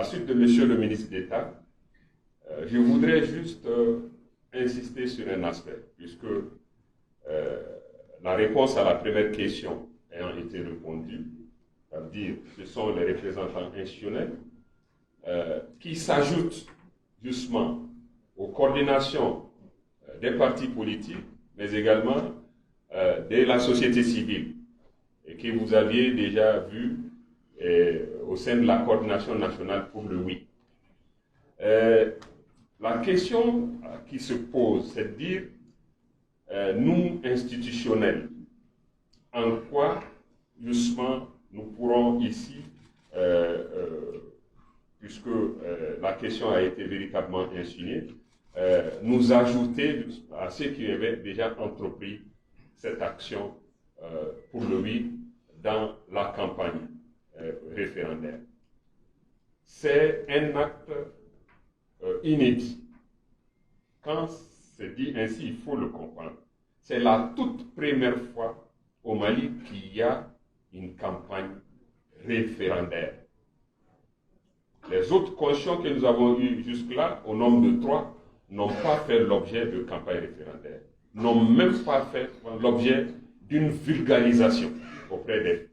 la suite de Monsieur le ministre d'État, je voudrais juste insister sur un aspect, puisque la réponse à la première question ayant été répondue, c'est-à-dire ce sont les représentants institutionnels qui s'ajoutent justement aux coordinations des partis politiques, mais également de la société civile, et que vous aviez déjà vu au sein de la coordination nationale pour le oui. La question qui se pose, c'est de dire, nous, institutionnels, en quoi, justement, nous pourrons ici, puisque la question a été véritablement insinuée, nous ajouter à ceux qui avaient déjà entrepris cette action pour le oui dans la campagne référendaire. C'est un acte inédit. Quand c'est dit ainsi, il faut le comprendre. C'est la toute première fois au Mali qu'il y a une campagne référendaire. Les autres conscients que nous avons eus jusque-là, au nombre de 3, n'ont pas fait l'objet de campagne référendaire, n'ont même pas fait l'objet d'une vulgarisation auprès des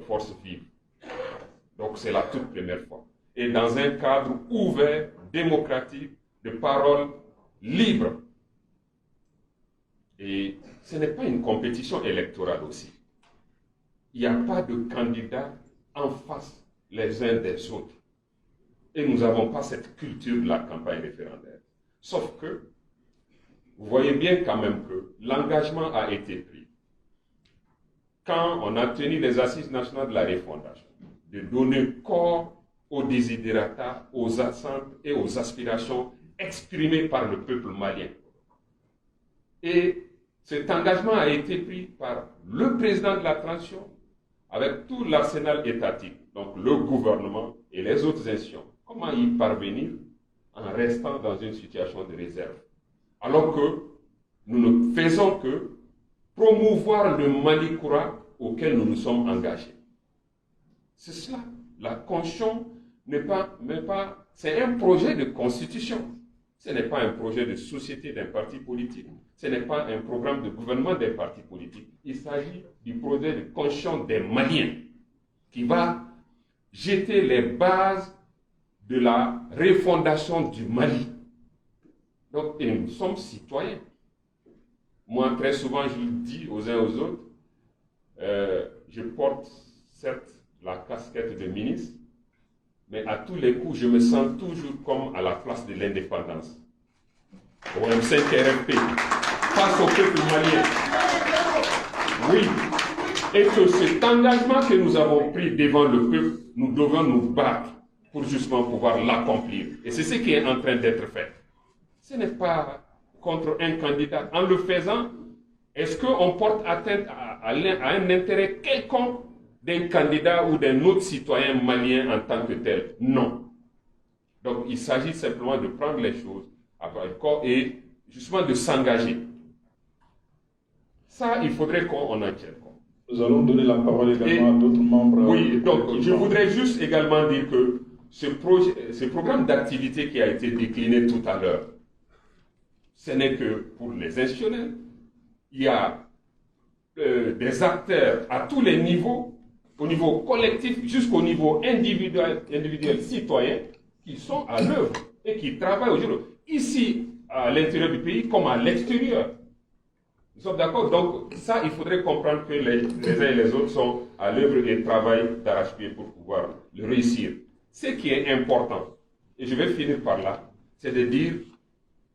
forces vives. Donc c'est la toute première fois. Et dans un cadre ouvert, démocratique, de parole libre. Et ce n'est pas une compétition électorale aussi. Il n'y a pas de candidats en face les uns des autres. Et nous n'avons pas cette culture de la campagne référendaire. Sauf que, vous voyez bien quand même que l'engagement a été pris. Quand on a tenu les assises nationales de la refondation, de donner corps aux desiderata, aux attentes et aux aspirations exprimées par le peuple malien. Et cet engagement a été pris par le président de la transition, avec tout l'arsenal étatique, donc le gouvernement et les autres institutions. Comment y parvenir en restant dans une situation de réserve? Alors que nous ne faisons que promouvoir le Mali courant auquel nous nous sommes engagés. C'est cela. La Constitution n'est pas, c'est un projet de constitution. Ce n'est pas un projet de société d'un parti politique. Ce n'est pas un programme de gouvernement d'un parti politique. Il s'agit du projet de constitution des Maliens qui va jeter les bases de la refondation du Mali. Donc, et nous sommes citoyens. Moi, très souvent, je le dis aux uns aux autres, je porte certes la casquette de ministre, mais à tous les coups, je me sens toujours comme à la place de l'indépendance. Au M5 RFP, face au peuple malien. Oui, et que cet engagement que nous avons pris devant le peuple, nous devons nous battre pour justement pouvoir l'accomplir. Et c'est ce qui est en train d'être fait. Ce n'est pas contre un candidat. En le faisant, est-ce qu'on porte atteinte à un intérêt quelconque d'un candidat ou d'un autre citoyen malien en tant que tel? Non. Donc il s'agit simplement de prendre les choses à bras le corps et justement de s'engager. Ça, il faudrait qu'on en tienne compte. Nous allons donner la parole également à d'autres membres. Oui, donc je voudrais juste également dire que ce programme d'activité qui a été décliné tout à l'heure, ce n'est que pour les institutionnels. Il y a des acteurs à tous les niveaux, au niveau collectif jusqu'au niveau individuel citoyen, qui sont à l'œuvre et qui travaillent aujourd'hui, ici à l'intérieur du pays comme à l'extérieur. Nous sommes d'accord? Donc ça, il faudrait comprendre que les uns et les autres sont à l'œuvre et travaillent d'arrache-pied pour pouvoir le réussir. Ce qui est important, et je vais finir par là, c'est de dire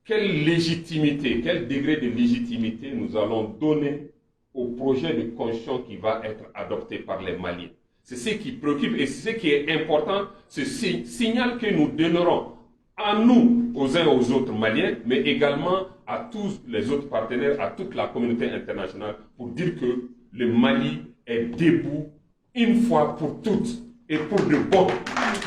quelle légitimité, quel degré de légitimité nous allons donner au projet de constitution qui va être adopté par les Maliens. C'est ce qui préoccupe et c'est ce qui est important, ce signal que nous donnerons à nous, aux uns et aux autres Maliens, mais également à tous les autres partenaires, à toute la communauté internationale, pour dire que le Mali est debout une fois pour toutes et pour de bon.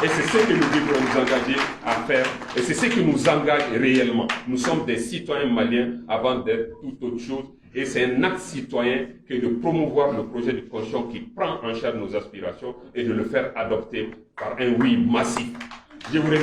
Et c'est ce que nous devrons nous engager à faire. Et c'est ce qui nous engage réellement. Nous sommes des citoyens maliens avant d'être toute autre chose. Et c'est un acte citoyen que de promouvoir le projet de constitution qui prend en charge nos aspirations et de le faire adopter par un oui massif. Je vous remercie.